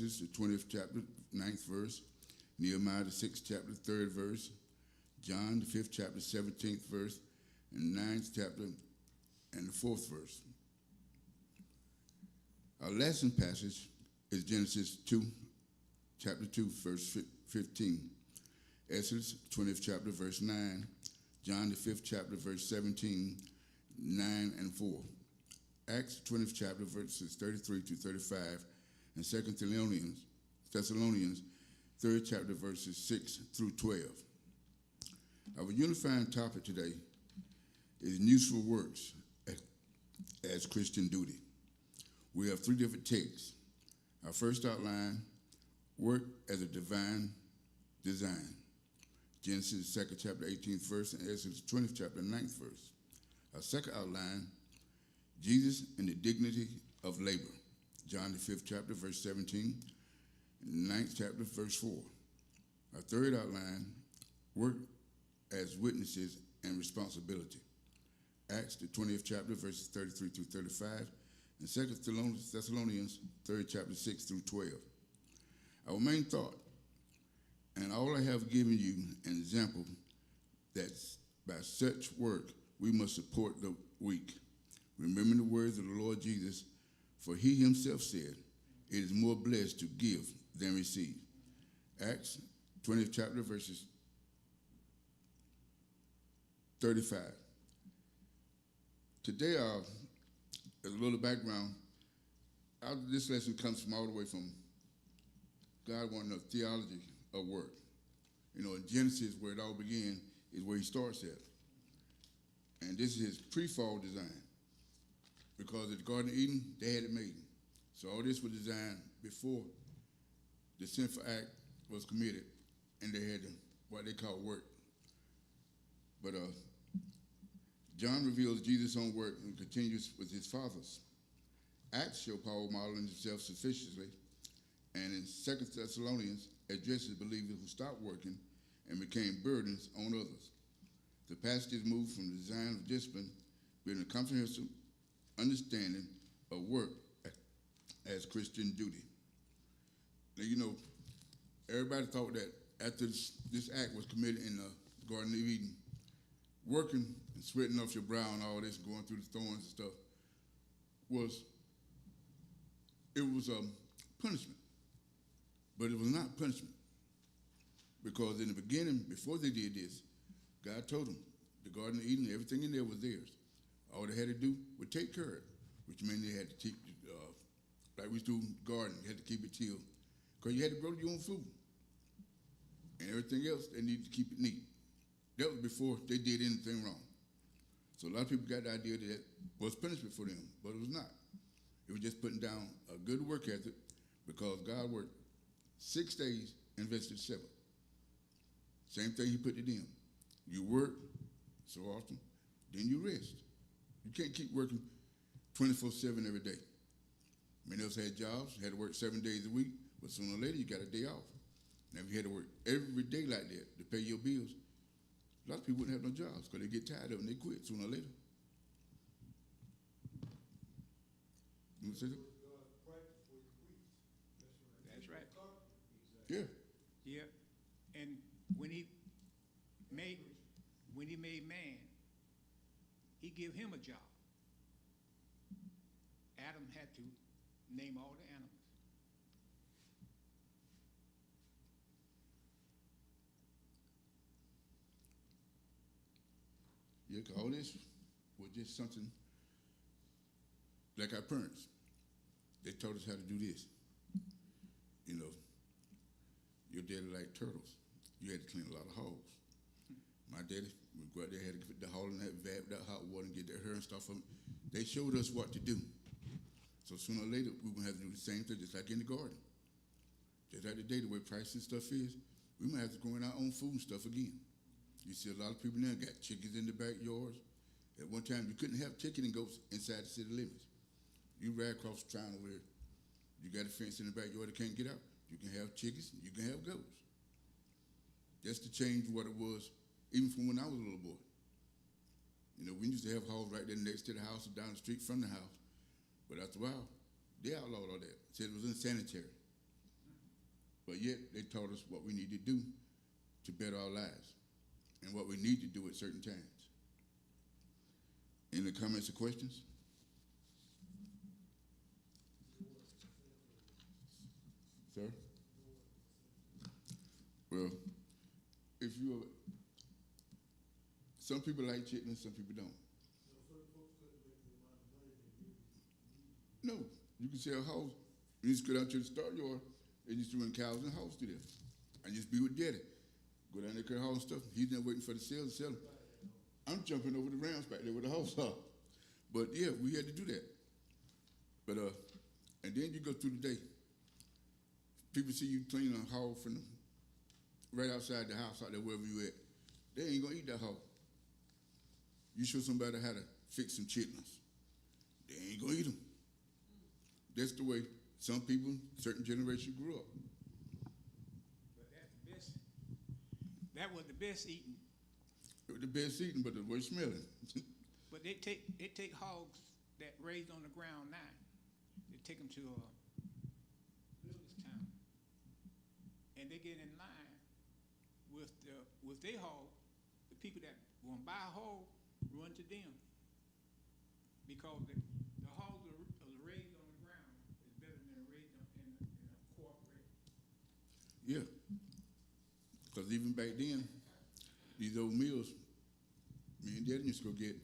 Exodus, the 20th chapter, 9th verse. Nehemiah, the 6th chapter, 3rd verse. John, the 5th chapter, 17th verse. And 9th chapter, and the 4th verse. Our lesson passage is Genesis 2, chapter 2, verse 15. Exodus, 20th chapter, verse 9. John, the 5th chapter, verse 17, 9 and 4. Acts, 20th chapter, verses 33 to 35. And 2 Thessalonians, 3rd chapter, verses 6 through 12. Our unifying topic today is useful works as Christian duty. We have three different takes. Our first outline, work as a divine design. Genesis 2nd chapter, 18th verse, and Exodus 20th chapter, 9th verse. Our second outline, Jesus and the dignity of labor. John the 5th chapter, verse 17, and 9th chapter, verse 4. Our third outline, work as witnesses and responsibility. Acts the 20th chapter, verses 33 through 35, and 2 Thessalonians, 3rd chapter, 6 through 12. Our main thought, and all I have given you an example that by such work we must support the weak. Remember the words of the Lord Jesus, for he himself said, it is more blessed to give than receive. Acts 20th chapter, verses 35. Today, as a little background, this lesson comes from all the way from God wanting a theology of work. You know, in Genesis, where it all began, is where he starts at. And this is his pre-fall design. Because at the Garden of Eden, they had it made. So all this was designed before the sinful act was committed, and they had what they call work. But John reveals Jesus' own work and continues with his Father's. Acts show Paul modeling himself sufficiently, and in 2 Thessalonians addresses believers who stopped working and became burdens on others. The passages move from the design of discipline with a comprehensive understanding of work as Christian duty. Now, you know, everybody thought that after this act was committed in the Garden of Eden, working and sweating off your brow and all this, going through the thorns and stuff, was punishment. But it was not punishment. Because in the beginning, before they did this, God told them the Garden of Eden, everything in there was theirs. All they had to do was take care of it, which meant they had to keep, like we do garden, you had to keep it tilled. Because you had to grow your own food. And everything else, they needed to keep it neat. That was before they did anything wrong. So a lot of people got the idea that it was punishment for them, but it was not. It was just putting down a good work ethic because God worked 6 days and rested 7. Same thing he put it in. You work so often, then you rest. You can't keep working 24/7 every day. Many of us had jobs, had to work 7 days a week, but sooner or later you got a day off. Now if you had to work every day like that to pay your bills, a lot of people wouldn't have no jobs because they get tired of it and they quit sooner or later. You want to say that? That's right. Yeah. Yeah. And when he made man, he gave him a job. Adam had to name all the animals. Yeah, 'cause all this was just something like our parents. They taught us how to do this. You know, your daddy liked turtles. You had to clean a lot of holes. My daddy would go out there, had to get the hole in that vat with that hot water and get that hair and stuff from it. They showed us what to do. So sooner or later, we're going to have to do the same thing, just like in the garden. Just like today, the way price and stuff is, we might have to grow in our own food and stuff again. You see a lot of people now got chickens in the backyards. At one time, you couldn't have chicken and goats inside the city limits. You ride across the town over there, you got a fence in the backyard that can't get out. You can have chickens, you can have goats. Just to change what it was, even from when I was a little boy. You know, we used to have hogs right there next to the house or down the street from the house. But after a while, they outlawed all that. Said it was unsanitary. But yet they taught us what we need to do to better our lives and what we need to do at certain times. Any comments or questions? Sir? Well, if you some people like chitlins, some people don't. No, you can sell house. You just go down to the store yard and just run cows and house to them. And just be with Daddy. Go down there, cut house stuff. He's there waiting for the sale to sell them. I'm jumping over the Rams back there with the house up. But yeah, we had to do that. But and then you go through the day. People see you clean a hog from right outside the house, out there wherever you at. They ain't gonna eat that hog. You show somebody how to fix some chitlins. They ain't gonna eat them. That's the way some people, certain generation grew up. But that's the best. That was the best eating. It was the best eating, but the worst smelling. But they take hogs that raised on the ground now. They take them to Business Town, and they get in line with their hog. The people that want to buy a hog run to them because the hogs are raised on the ground is better than raised in a corporate. Yeah, because even back then, these old mills, me and Daddy used to go get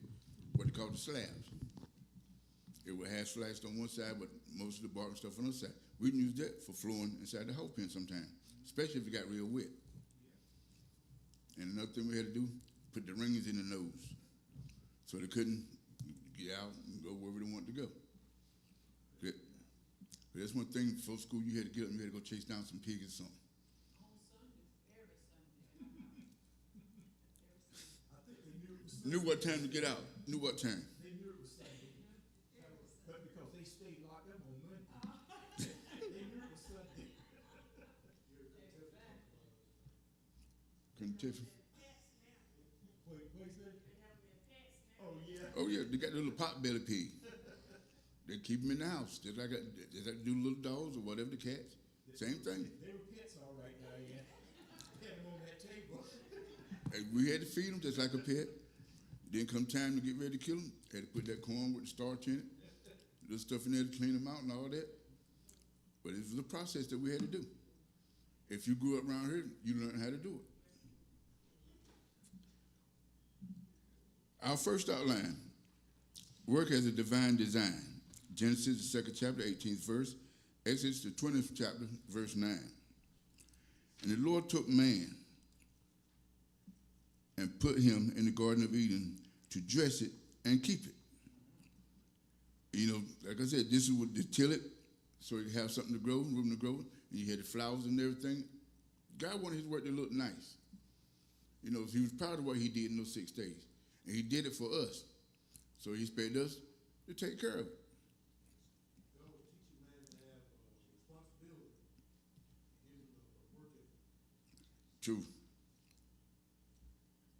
what they call the slabs. It would have sliced on one side, but most of the bark and stuff on the other side. We can use that for flooring inside the hog pen sometimes, especially if it got real wet. Yeah. And another thing we had to do, put the rings in the nose so they couldn't get out and go wherever they wanted to go. But that's one thing before school, you had to get up and you had to go chase down some pigs or something. Knew what time to get out. Knew what time. They knew it was Sunday. But because they stayed locked up on Monday. They knew it was Sunday. Kentucky. What you say? Oh, yeah. Oh, yeah, they got the little pot-belly pig. They keep them in the house. Just like do little dogs or whatever, the cats. Same thing. They were pets all right now, yeah. Had them on that table. And we had to feed them just like a pet. Then come time to get ready to kill them, had to put that corn with the starch in it, little stuff in there to clean them out and all that. But it was a process that we had to do. If you grew up around here, you learned how to do it. Our first outline, work as a divine design. Genesis, the 2nd chapter, 18th verse. Exodus, the 20th chapter, verse 9. And the Lord took man and put him in the Garden of Eden to dress it and keep it. You know, like I said, this is what to till it so you have something to grow, room to grow, and you had the flowers and everything. God wanted his work to look nice. You know, he was proud of what he did in those 6 days. And he did it for us. So he expected us to take care of it. God will teach you, man, to have responsibility. Give him a work ethic. True.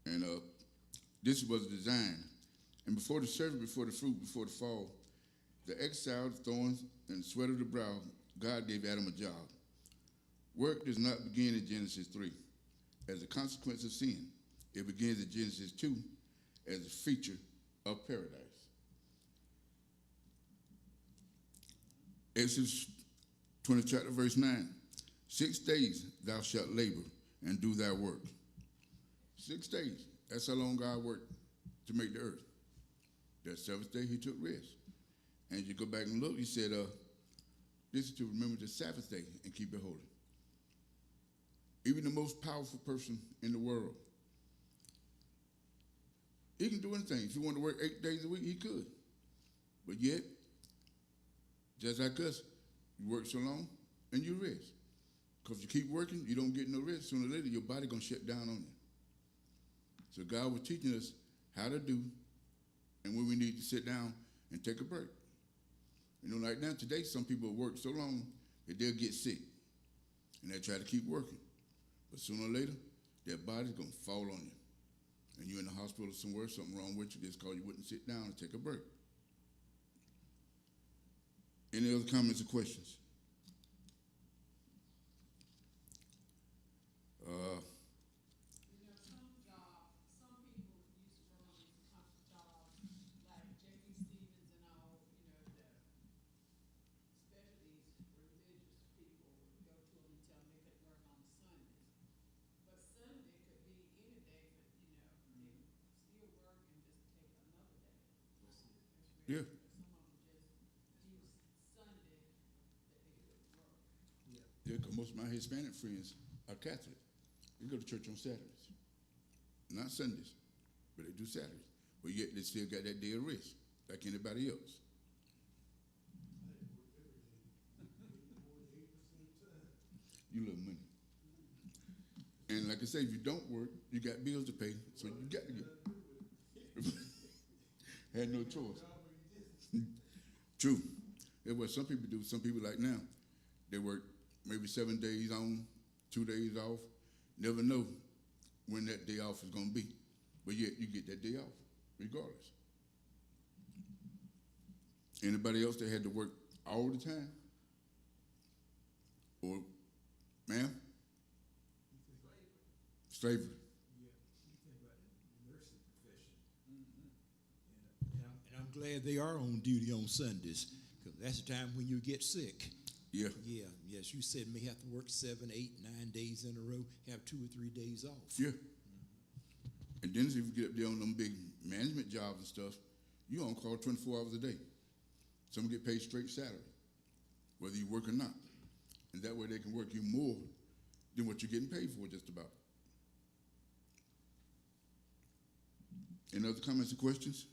And this was designed. And before the servant, before the fruit, before the fall, the exile, the thorns, and the sweat of the brow, God gave Adam a job. Work does not begin in Genesis 3 as a consequence of sin. It begins in Genesis 2 as a feature of paradise. Exodus 20 chapter verse 9. 6 days thou shalt labor and do thy work. 6 days. That's how long God worked to make the earth. That 7th day he took rest. And you go back and look, he said, this is to remember the Sabbath day and keep it holy. Even the most powerful person in the world, he can do anything. If he wanted to work 8 days a week, he could. But yet, just like us, you work so long and you rest. Because if you keep working, you don't get no rest. Sooner or later, your body going to shut down on you. So God was teaching us how to do and when we need to sit down and take a break. You know, like now, today, some people work so long that they'll get sick. And they'll try to keep working. But sooner or later, their body's going to fall on you. And you're in the hospital somewhere, something wrong with you, just because you wouldn't sit down and take a break. Any other comments or questions? Yeah. Yeah, because most of my Hispanic friends are Catholic. They go to church on Saturdays. Not Sundays, but they do Saturdays. But yet they still got that day of rest, like anybody else. You love money. And like I say, if you don't work, you got bills to pay, so you got to get. Had no choice. True. That's what some people do. Some people like now, they work maybe 7 days on, 2 days off. Never know when that day off is going to be. But yet you get that day off, regardless. Anybody else that had to work all the time? Or, ma'am? Slavery. Yeah, you think about the nursing profession. And I'm glad they are on duty on Sundays, because that's the time when you get sick. Yeah. Yeah, yes, you said may have to work 7, 8, 9 days in a row, have 2 or 3 days off. Yeah. And then if you get up there on them big management jobs and stuff, you on call 24 hours a day. Some get paid straight salary, whether you work or not. And that way they can work you more than what you're getting paid for, just about. Any other comments or questions?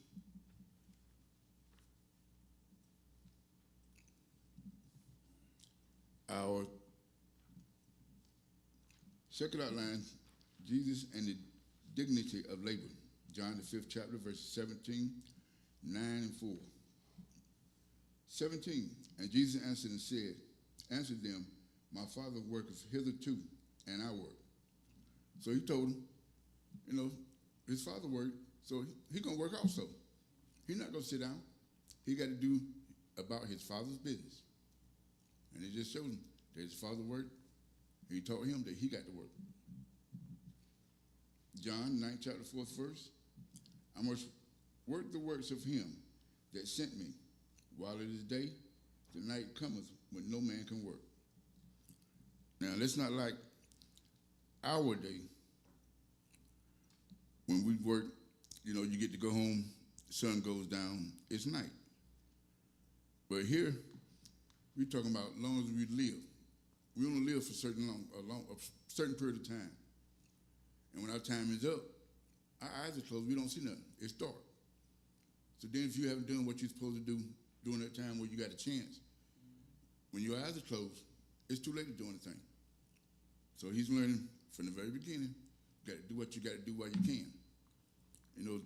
Our second outline, Jesus and the dignity of labor. John the 5th chapter, verses 17, 9 and 4. 17, and Jesus answered and answered them, my Father worketh hitherto, and I work. So he told them, his Father worked, so he going to work also. He's not going to sit down. He got to do about his Father's business. And it just showed him that his Father worked. He taught him that he got to work. John 9, chapter 4th verse. I must work the works of him that sent me. While it is day, the night cometh when no man can work. Now, let's not like our day. When we work, you get to go home, the sun goes down, it's night. But here, we're talking about as long as we live. We only live for a certain period of time. And when our time is up, our eyes are closed, we don't see nothing. It's dark. So then if you haven't done what you're supposed to do during that time where you got a chance, when your eyes are closed, it's too late to do anything. So he's learning from the very beginning, you got to do what you got to do while you can. The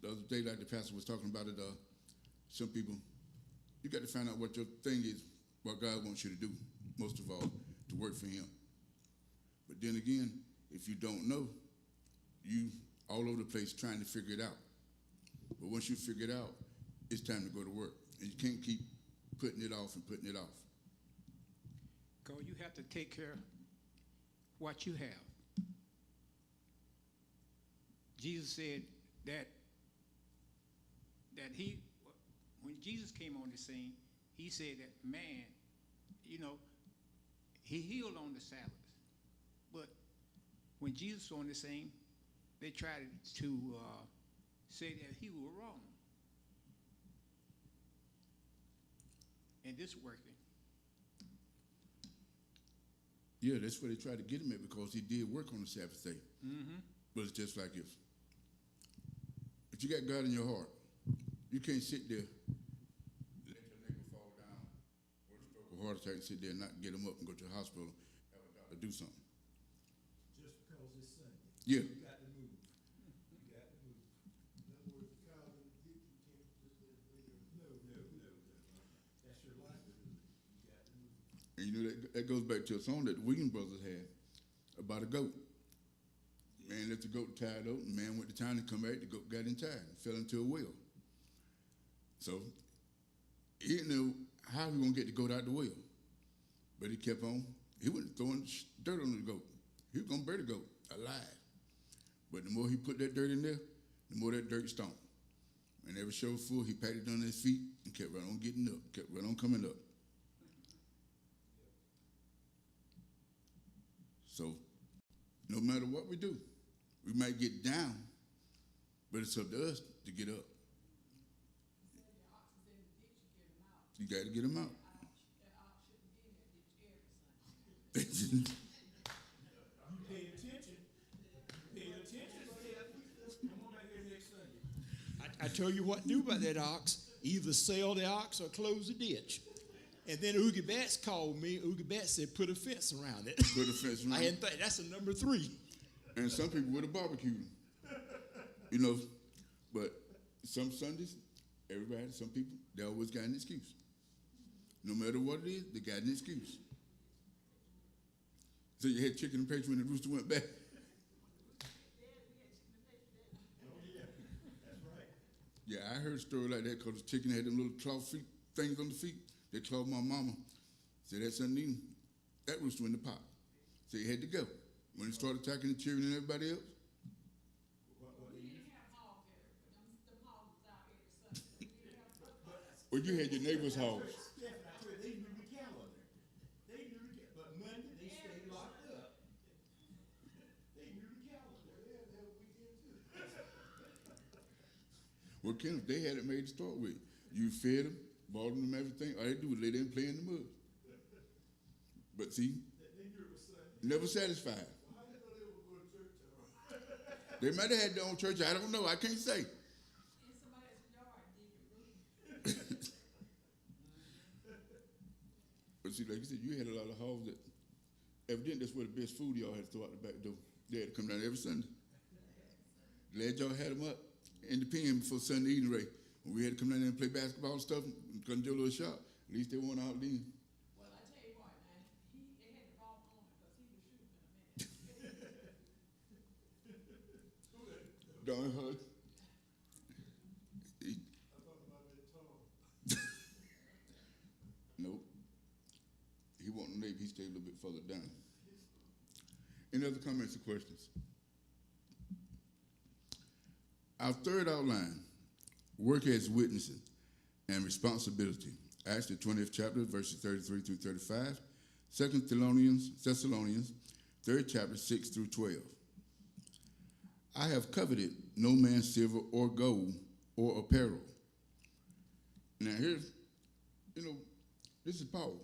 other day, like the pastor was talking about it, some people, you got to find out what your thing is, what God wants you to do, most of all, to work for him. But then again, if you don't know, you all over the place trying to figure it out. But once you figure it out, it's time to go to work. And you can't keep putting it off and putting it off. Because you have to take care of what you have. Jesus said that when Jesus came on the scene, he said that man, he healed on the Sabbath. But when Jesus was on the scene, they tried to say that he was wrong. And this working. Yeah, that's where they tried to get him at, because he did work on the Sabbath day. Mm-hmm. But it's just like if you got God in your heart, you can't sit there, let your neighbor fall down with a stroke or heart attack, and sit there and not get him up and go to the hospital, have a doctor do something. Just because it's Sunday. Yeah. You got to move. You got to move. In other words, the cow's in the ditch, you can't just let it lay there. No. That's your livelihood. You got to move. And that goes back to a song that the Williams brothers had about a goat. Man left the goat tied up, and man went to town and come back, the goat got in tied and fell into a well. So he didn't know how he was going to get the goat out the well. But he kept on. He wasn't throwing dirt on the goat. He was going to bury the goat alive. But the more he put that dirt in there, the more that dirt stunk. And every show full, he patted on his feet and kept right on getting up, kept right on coming up. So no matter what we do, we might get down, but it's up to us to get up. You got to get them out. You pay attention. Pay attention, Steph. Come on back here next Sunday. I tell you what to do about that ox. Either sell the ox or close the ditch. And then Oogie Bats called me. Oogie Bats said, put a fence around it. Put a fence around I it. hadn't thought, that's a number 3. And some people would have barbecued them. You know, but some Sundays, everybody, some people, they always got an excuse. No matter what it is, they got an excuse. So you had chicken and pastry when the rooster went back. Yeah, I heard a story like that because the chicken had them little claw feet things on the feet. They clawed my mama. Said that Sunday evening, that rooster went to pop. So he had to go. When he started attacking the children and everybody else, well, you had your neighbor's hogs. Steph, I swear, they knew the calendar. They knew the calendar. But Monday, they stayed locked up. They knew the calendar. Yeah, they had a weekend too. Well, Kenneth, they had it made to start with. You fed them, bought them everything. All they do was lay there and play in the mud. But see, They knew it was Sunday. never satisfied. Well, how do you know they were going to church tomorrow? They might have had their own church. I don't know. I can't say. But see, like you said, you had a lot of hogs that evidently that's where the best food y'all had to throw out the back door. They had to come down every Sunday. Glad y'all had them up in the pen before Sunday eating rate. When we had to come down there and play basketball and stuff, and come to your little shop, at least they weren't out then. Well, I tell you what, man, they had the ball on because he was shooting in a minute. Darn her. I thought about that Tom. Nope. He wasn't neighbor. He stayed a little bit further down. Any other comments or questions? Our third outline, work as witnessing and responsibility. Acts the 20th chapter, verses 33 through 35. 2 Thessalonians, 3rd chapter, 6 through 12. I have coveted no man's silver or gold or apparel. Now here's, this is Paul.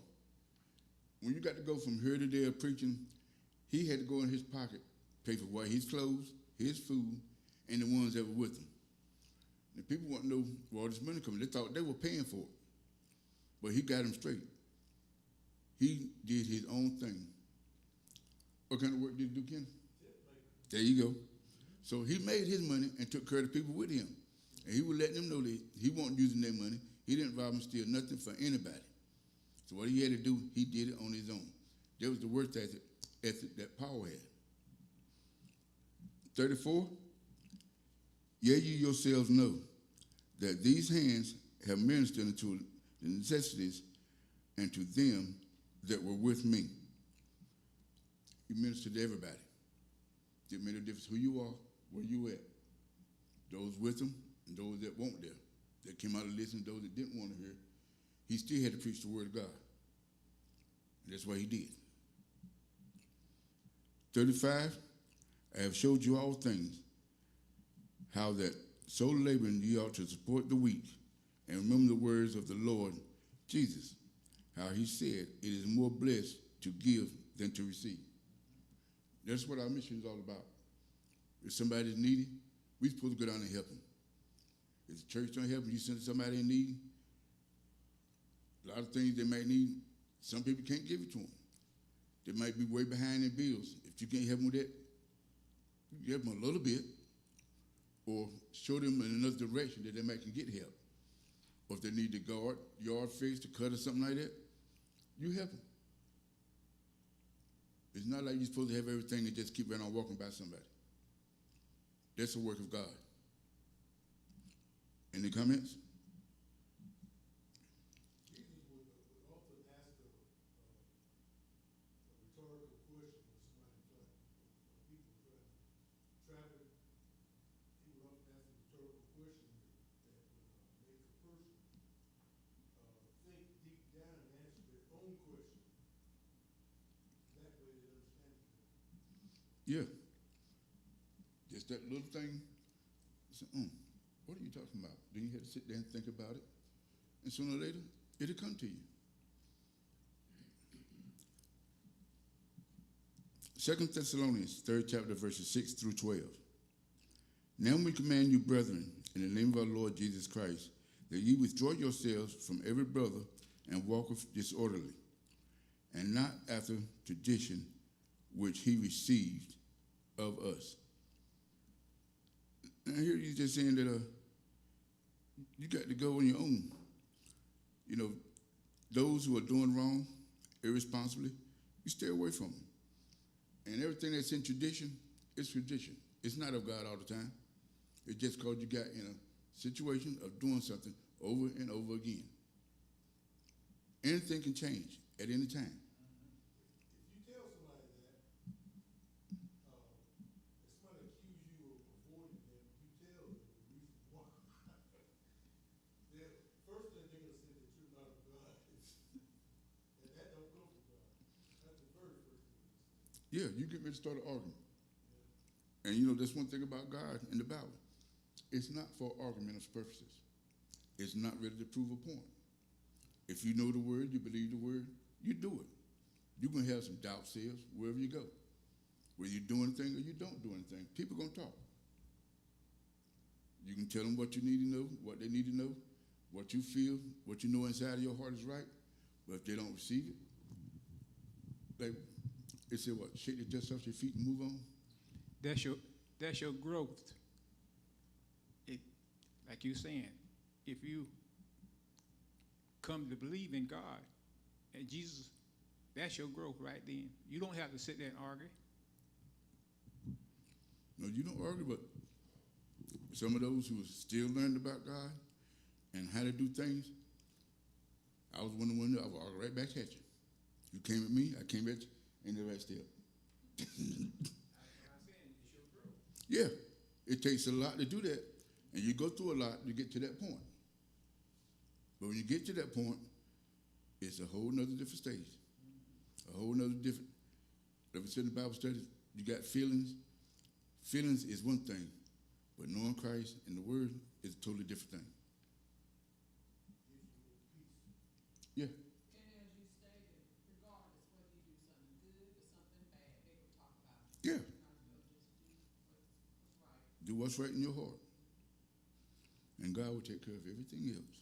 When you got to go from here to there preaching, he had to go in his pocket, pay for what his clothes, his food, and the ones that were with him. And people want to know where all this money coming. They thought they were paying for it. But he got them straight. He did his own thing. What kind of work did he do, Ken? There you go. So he made his money and took care of the people with him. And he would let them know that he wasn't using their money. He didn't rob and steal nothing for anybody. So what he had to do, he did it on his own. That was the work ethic that Paul had. 34, yea, you yourselves know that these hands have ministered unto the necessities and to them that were with me. He ministered to everybody. It made no difference who you are, where you at. Those with him and those that weren't there. That came out to listen, those that didn't want to hear. He still had to preach the word of God. And that's what he did. 35, I have showed you all things, how that so laboring ye ought to support the weak, and remember the words of the Lord Jesus, how he said, it is more blessed to give than to receive. That's what our mission is all about. If somebody's needy, we're supposed to go down and help them. If the church don't help them, you send somebody in need, a lot of things they might need, some people can't give it to them. They might be way behind in bills. If you can't help them with that, you help them a little bit, or show them in another direction that they might can get help. Or if they need the yard fixed, to cut or something like that, you help them. It's not like you're supposed to have everything and just keep right on walking by somebody. That's the work of God. Any comments? Jesus would often ask a rhetorical question when people try to travel. He would often ask a rhetorical question that would make a person think deep down and answer their own question. That way they understand it. Yeah. Just that little thing. Say, what are you talking about? Then you have to sit there and think about it. And sooner or later, It'll come to you. 2 Thessalonians, 3rd chapter, verses 6 through 12. Now we command you, brethren, in the name of our Lord Jesus Christ, that ye withdraw yourselves from every brother and walk disorderly, and not after tradition which he received of us. Now here he's just saying that you got to go on your own. You know, those who are doing wrong, irresponsibly, you stay away from them. And everything that's in tradition is tradition. It's not of God all the time. It's just because you got in a situation of doing something over and over again. Anything can change at any time. If you tell somebody that, if somebody accuse you of avoiding them, you tell them the reason why. The first thing they're gonna say that you're not of God, and that don't go from God. That's the very first thing. Yeah, you get ready to start an argument. And you know, that's one thing about God in the Bible. It's not for argumentative purposes. It's not ready to prove a point. If you know the word, you believe the word, you do it. You're going to have some doubt cells wherever you go. Whether you do anything or you don't do anything, people are going to talk. You can tell them what you need to know, what they need to know, what you feel, what you know inside of your heart is right. But if they don't receive it, they say what? Shake the dust off your feet and move on? That's your growth. Like you're saying, if you come to believe in God and Jesus, that's your growth right then. You don't have to sit there and argue. No, you don't argue, but some of those who are still learning about God and how to do things, I was one of the ones that I would argue right back at you. You came at me, I came at you, and the right step. Yeah, it takes a lot to do that, and you go through a lot to get to that point. But when you get to that point, it's a whole nother different stage, a whole nother different. Like we said in the Bible study, you got feelings. Feelings is one thing, but knowing Christ and the Word is a totally different thing. Yeah. And as you stated, regardless whether you do something good or something bad, they will talk about it. Yeah. You might as well just do what's right. Do what's right in your heart. And God will take care of everything else.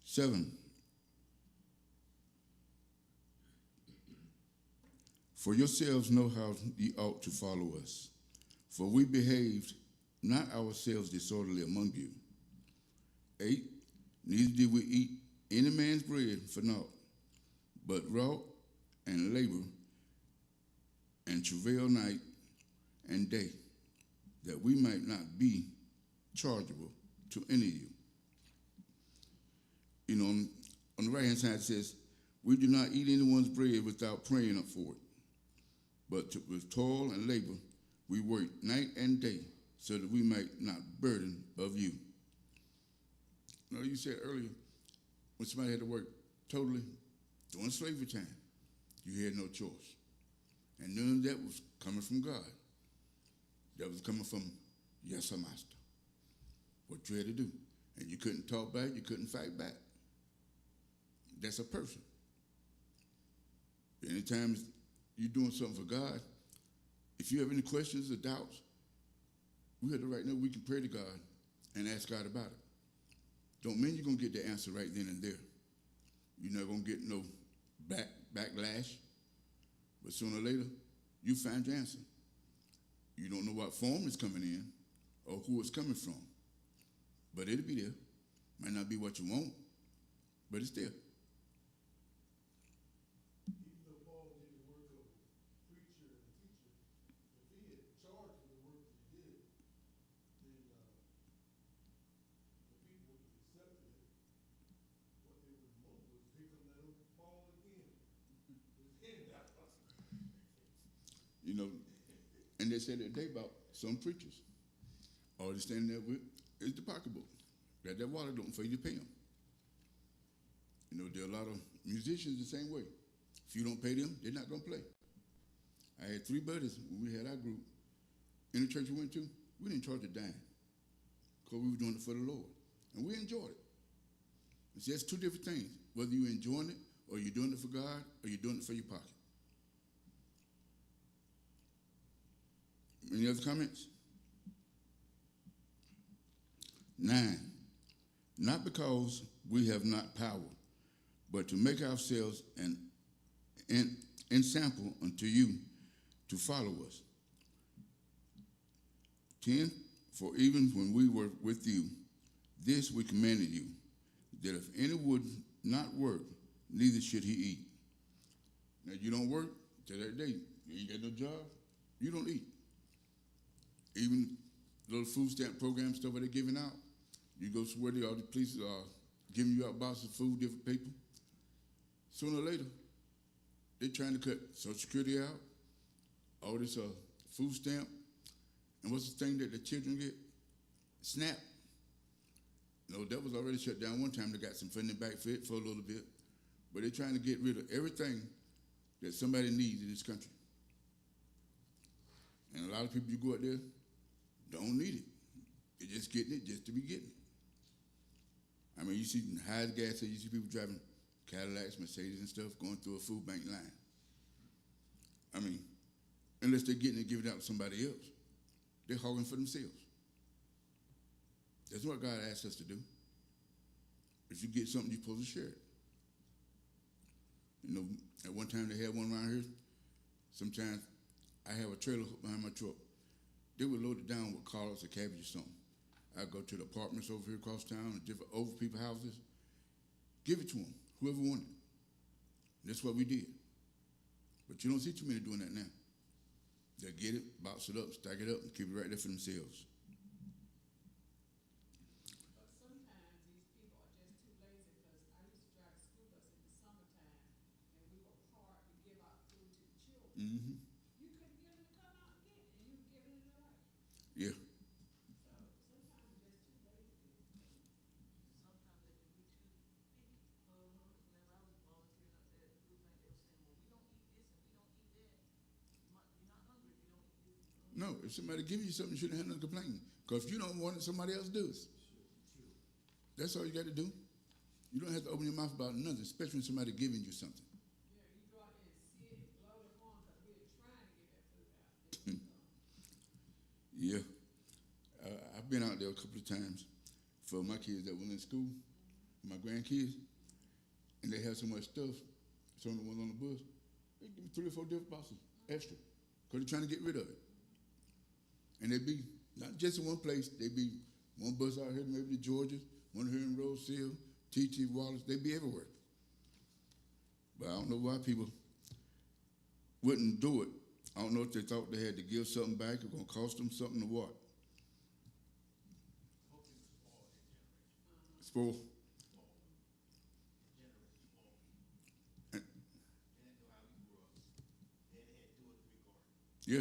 7. For yourselves know how ye ought to follow us. For we behaved not ourselves disorderly among you. 8. Neither did we eat any man's bread for naught, but wrought and labor and travail night and day, that we might not be chargeable to any of you. You know, on the right-hand side it says, we do not eat anyone's bread without praying up for it. But with toil and labor, we work night and day so that we might not burden of you. You know, you said earlier, when somebody had to work totally during slavery time, you had no choice. And none of that was coming from God. That was coming from, yes, sir, master. What you had to do. And you couldn't talk back, you couldn't fight back. That's a person. Anytime you're doing something for God, if you have any questions or doubts, we have the right now, we can pray to God and ask God about it. Don't mean you're going to get the answer right then and there. You're not going to get no backlash. But sooner or later, you find your answer. You don't know what form it's coming in or who it's coming from. But it'll be there. Might not be what you want, but it's there. Even though Paul did the work of preacher and teacher, if he had charged for the work that he did, then the people would have accepted it. What they would want was, here come that old Paul again. His handout. You know, and they said that day about some preachers. All they're standing there with is the pocketbook. Got that wallet open for you to pay them. You know, there are a lot of musicians the same way. If you don't pay them, they're not going to play. I had 3 buddies when we had our group. In the church we went to, we didn't charge a dime because we were doing it for the Lord. and we enjoyed it. It's just two different things, whether you're enjoying it or you're doing it for God or you're doing it for your pocket. Any other comments? 9, not because we have not power, but to make ourselves an example unto you to follow us. 10, for even when we were with you, this we commanded you, that if any would not work, neither should he eat. Now, you don't work till that day. You ain't got no job, you don't eat. Even little food stamp program stuff that they're giving out, you go somewhere, all the places are giving you out boxes of food, different people. Sooner or later, they're trying to cut Social Security out, all this food stamp, and what's the thing that the children get? SNAP. No, that was already shut down one time. They got some funding back for it for a little bit, but they're trying to get rid of everything that somebody needs in this country. And a lot of people you go out there don't need it. They're just getting it just to be getting it. I mean, you see high gas, you see people driving Cadillacs, Mercedes and stuff going through a food bank line. I mean, unless they're getting it, giving it out to somebody else, they're hogging for themselves. That's what God asked us to do. If you get something, you're supposed to share it. You know, at one time they had one around here. Sometimes I have a trailer hook behind my truck. They would load it down with collards or cabbage or something. I'd go to the apartments over here across town, different over people's houses, give it to them, whoever wanted it. That's what we did. But you don't see too many doing that now. They'll get it, box it up, stack it up, and keep it right there for themselves. But sometimes these people are just too lazy, because I used to drive the school bus in the summertime, and we were hard to give out food to the children. Mm-hmm. You couldn't get them to come out and get it, and you were giving it away. Yeah. So sometimes it's just too lazy. Sometimes they can be too picky. Whenever I was volunteering up there at the food bank, they were saying, well, we don't eat this and we don't eat that. You're not hungry if you don't eat this. No, if somebody gives you something, you shouldn't have nothing to complain. Because if you don't want it, somebody else does. That's all you got to do. You don't have to open your mouth about nothing, especially when somebody giving you something. Yeah, you go out there and sit and blow the horn, because we were trying to get that food out. Yeah. I've been out there a couple of times for my kids that were in school, my grandkids, and they have so much stuff, some of the ones on the bus, they give me 3 or 4 different boxes extra because they're trying to get rid of it. And they be not just in one place, they be one bus out here, maybe to Georgia, one here in Rose Hill, T.T. Wallace, they be everywhere. But I don't know why people wouldn't do it. I don't know if they thought they had to give something back, it was going to cost them something or what. Spoil. Yeah.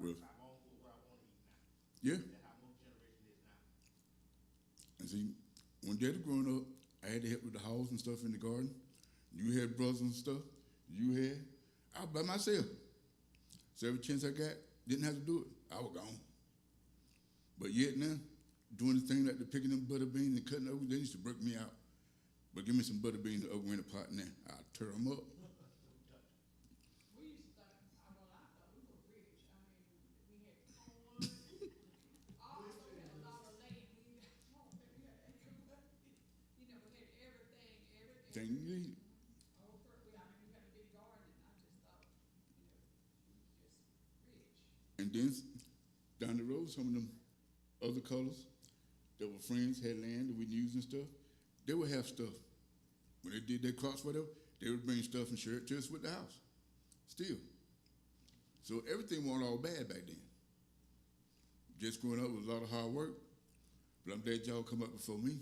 Well, yeah. And see, when Daddy growing up, I had to help with the house and stuff in the garden. You had brothers and stuff. I was by myself. So every chance I got, didn't have to do it. I was gone. But yet now, doing the thing like the picking them butter beans and cutting over, they used to break me out. But give me some butter beans over in the pot now. I'll tear them up. We used to think, I thought we were rich. I mean, we had corn. Also had a lot of land. We had acre, you know, we had everything, Thing you need. we had a big garden, and I just thought, you know, we were just rich. And then down the road, some of them other colors that were friends had land that we used and stuff, they would have stuff. When they did their crops, whatever, they would bring stuff and share it to us with the house. Still. So everything wasn't all bad back then. Just growing up was a lot of hard work, but I'm glad y'all come up before me.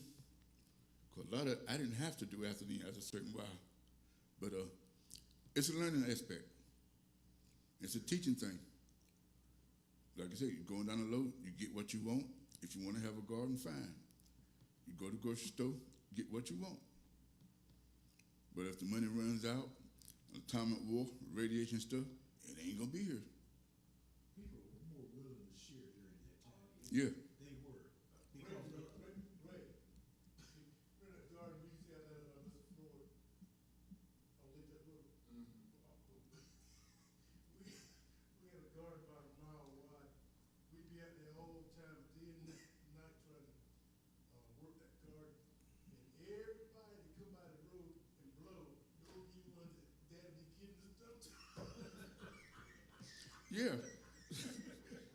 Because a lot of I didn't have to do after a certain while. But it's a learning aspect. It's a teaching thing. like I said, you're going down the low, you get what you want. If you want to have a garden, fine. You go to the grocery store, get what you want. But if the money runs out, atomic war, radiation stuff, it ain't gonna be here. People were more willing to share during that time. Yeah. They were. Ray, remember that garden we used to have that, Mr. Floyd, on Lake Road? We had a garden about a mile wide. We'd be out there all the time, day and night, trying to, work that garden. And everybody that come by the road and blow, those be ones that dad be giving the stuff to. Yeah.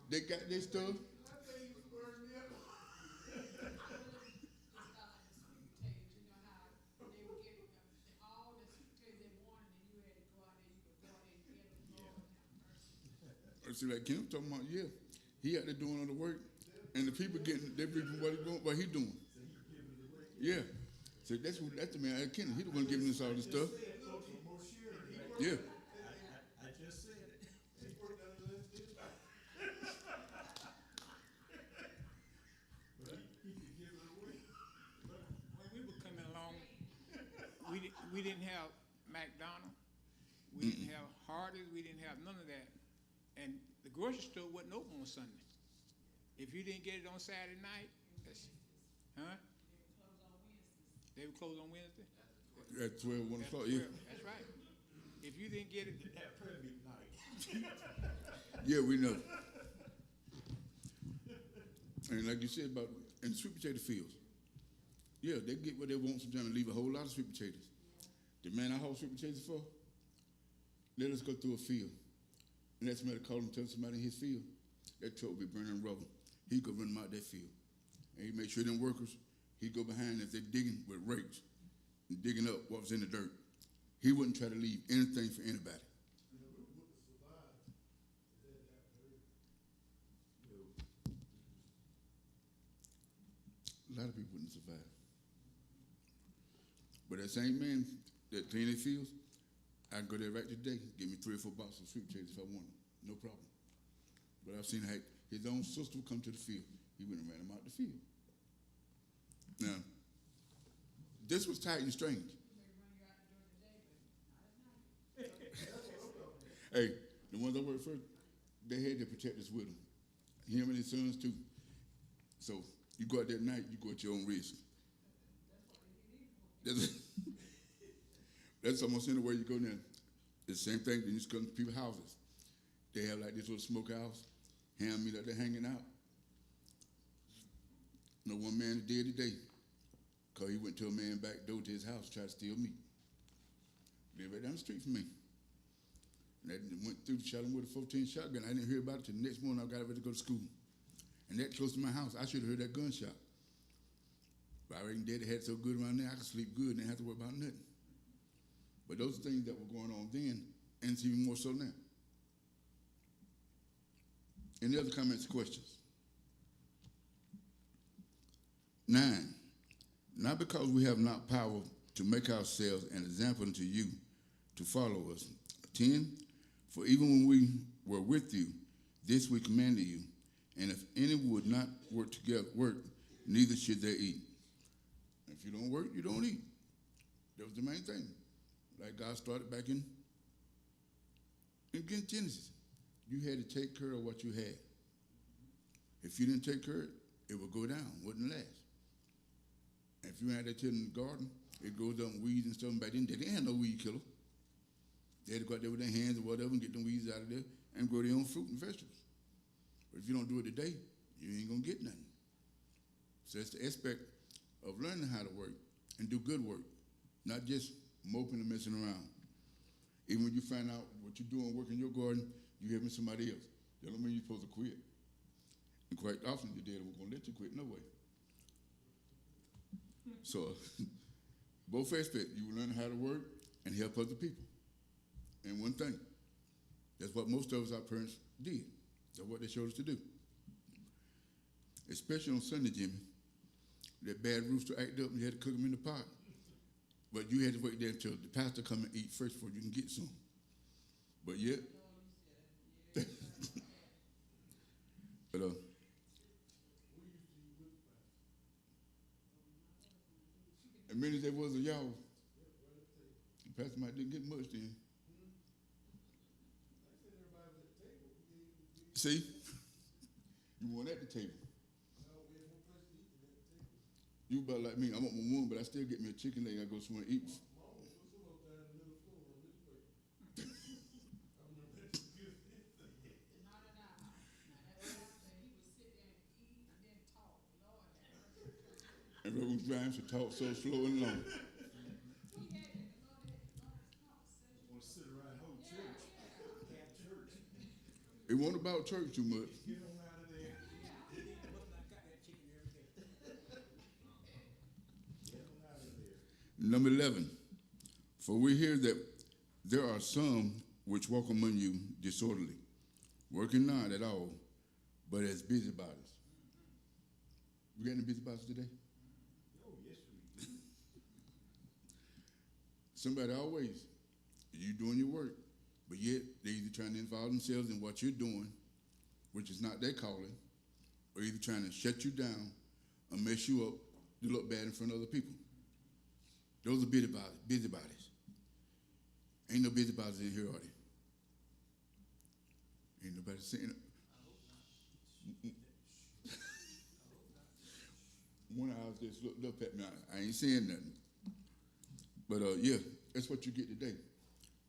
They got their stuff. I think he was burning me up. It's not like the sweet potatoes, you know how they would get all the sweet potatoes they wanted, and you had to go out there, you could go out there and get them, Lord have mercy. See, like Kim talking about, yeah, he out there doing all the work, and the people getting, they reaping what he doing. Yeah. So that's the man, Ken. He the one giving us all this stuff. Yeah. I just said it. He worked out the last day. But he could give it away. When we were coming along, we didn't have McDonald's, we didn't have Hardee's, we didn't have none of that. And the grocery store wasn't open on Sunday. If you didn't get it on Saturday night, huh? They were closed on Wednesday? At 12, 1 That's o'clock, yeah. 12, that's right. If you didn't get it, That prayer meeting night. Yeah, we know. And like you said about in sweet potato fields, yeah, they get what they want sometimes and leave a whole lot of sweet potatoes. The man I haul sweet potatoes for, let us go through a field. And that somebody call him, tell somebody in his field, that truck will be burning rubber. He go run them out that field. And he make sure them workers, he go behind if they're digging with rakes and digging up what was in the dirt. He wouldn't try to leave anything for anybody. You know, we wouldn't survive if that happened. A lot of people wouldn't survive. But that same man that clean his fields, I can go there right today, give me 3 or 4 boxes of sweet potatoes if I want them, no problem. But I've seen how his own sister would come to the field. He went and ran him out the field. Now, this was tight and strange. Hey, the ones I worked for, they had their protectors with them. Him and his sons too. So you go out that night, you go at your own risk. That's almost anywhere you go now. It's the same thing. Then you just come to people's houses. They have like this little smokehouse, ham meat out there hanging out. No one man is dead today because he went to a man back door to his house, tried to steal meat. Lived right down the street from me. And that went through, shot him with a 14 shotgun. I didn't hear about it till the next morning. I got ready to go to school. And that close to my house, I should have heard that gunshot. But I reckon Daddy had it so good around there, I could sleep good and didn't have to worry about nothing. But those are things that were going on then, and it's even more so now. Any other comments or questions? 9, not because we have not power to make ourselves an example unto you to follow us. 10, for even when we were with you, this we commanded you, and if any would not work together, neither should they eat. If you don't work, you don't eat. That was the main thing. Like God started back in Genesis. You had to take care of what you had. If you didn't take care of it, it would go down, wouldn't last. If you had that in the garden, it goes up in weeds and stuff. Back then, they didn't have no weed killer. They had to go out there with their hands or whatever and get them weeds out of there and grow their own fruit and vegetables. But if you don't do it today, you ain't going to get nothing. So it's the aspect of learning how to work and do good work, not just moping and messing around. Even when you find out what you're doing, working your garden, you're helping somebody else. That don't mean you're supposed to quit. And quite often, your dad won't gonna let you quit no way. So, both aspects, you will learn how to work and help other people. And one thing, that's what most of us, our parents, did. That's what they showed us to do. Especially on Sunday, Jimmy, that bad rooster acted up and you had to cook them in the pot. But you had to wait there until the pastor come and eat first before you can get some. But yet, But as many as there was of y'all, the pastor might didn't get much then. See? You weren't at the table. You about like me. I'm up my one, but I still get me a chicken leg. I go somewhere to eat. And Reverend Grimes would talk so slow and long. Want to sit around the whole church, have church. It wasn't about church too much. Get on out of there. Get on out of there. Number 11. For we hear that there are some which walk among you disorderly, working not at all, but as busybodies. We got any busybodies today? Oh, yes, we do. Somebody always, you doing your work, but yet they're either trying to involve themselves in what you're doing, which is not their calling, or either trying to shut you down or mess you up to look bad in front of other people. Those are busybodies. Ain't no busybodies in here, are there? Ain't nobody saying it. One house just looked up at me. I ain't saying nothing. But yeah, that's what you get today.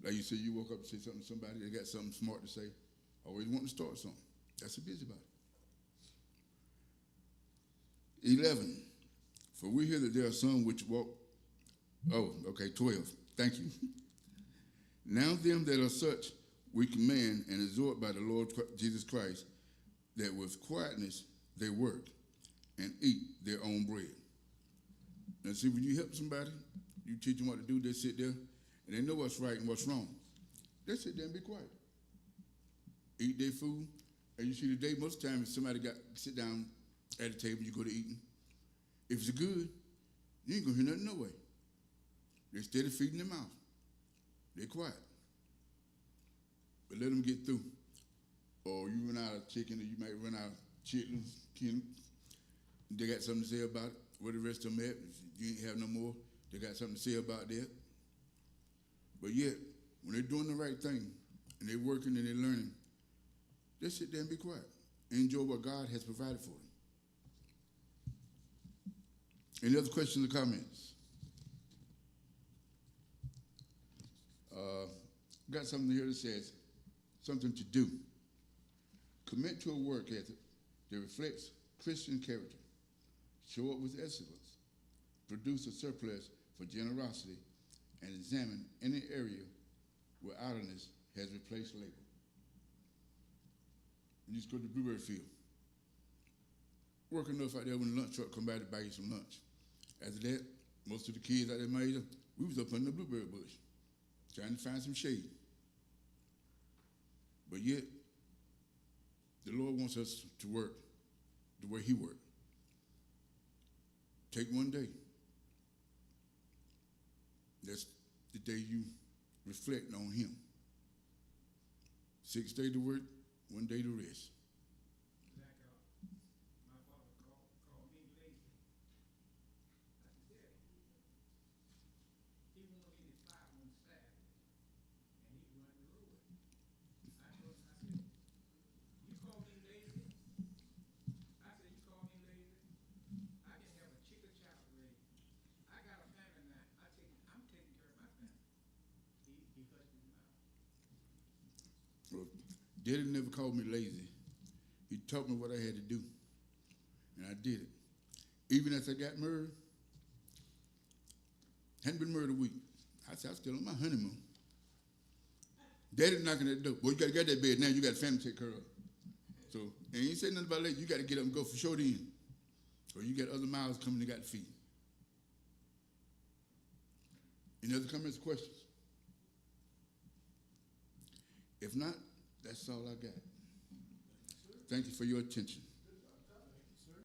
Like you say, you woke up and say something to somebody, they got something smart to say, always want to start something. That's a busybody. 11. For we hear that there are some which walk. 12. Thank you. Now them that are such we command and exhort by the Lord Jesus Christ, that with quietness they work and eat their own bread. Now see, when you help somebody, you teach them what to do, they sit there and they know what's right and what's wrong. They sit there and be quiet. Eat their food. And you see today, most of the time, if somebody sit down at the table, you go to eating. If it's good, you ain't gonna hear nothing no way. They're steady feeding their mouth. They're quiet. But let them get through. Or you run out of chicken, or you might run out of chitlins. They got something to say about it. Where the rest of them at? If you ain't have no more, they got something to say about that. But yet, when they're doing the right thing, and they're working and they're learning, they sit there and be quiet. And enjoy what God has provided for them. Any other questions or comments? Got something here that says, something to do. Commit to a work ethic that reflects Christian character. Show up with excellence. Produce a surplus for generosity, and examine any area where idleness has replaced labor. You just go to the blueberry field. Work enough out there when the lunch truck come by to buy you some lunch. After that, most of the kids out there, we was up under the blueberry bush, trying to find some shade. But yet, the Lord wants us to work the way he worked. Take one day. That's the day you reflect on him. 6 days to work, 1 day to rest. Like my father called me lazy. I said, Daddy, he wanted me to fly on Saturday, and he run the road. I told him, I said, you call me lazy? I said, you call me lazy? I can have a chicken child raised. I got a family now. I'm taking care of my family. He hushed his mouth. Well, Daddy never called me lazy. He taught me what I had to do, and I did it. Even as I got married, hadn't been married a week. I said, I was still on my honeymoon. Daddy knocking at the door. Boy, you got to get that bed now. You got a family to take care of. So, and he ain't said nothing about lazy. You got to get up and go for sure then. Or you got other mouths coming that got to feed. Any other comments or questions? If not, that's all I got. Thank you for your attention.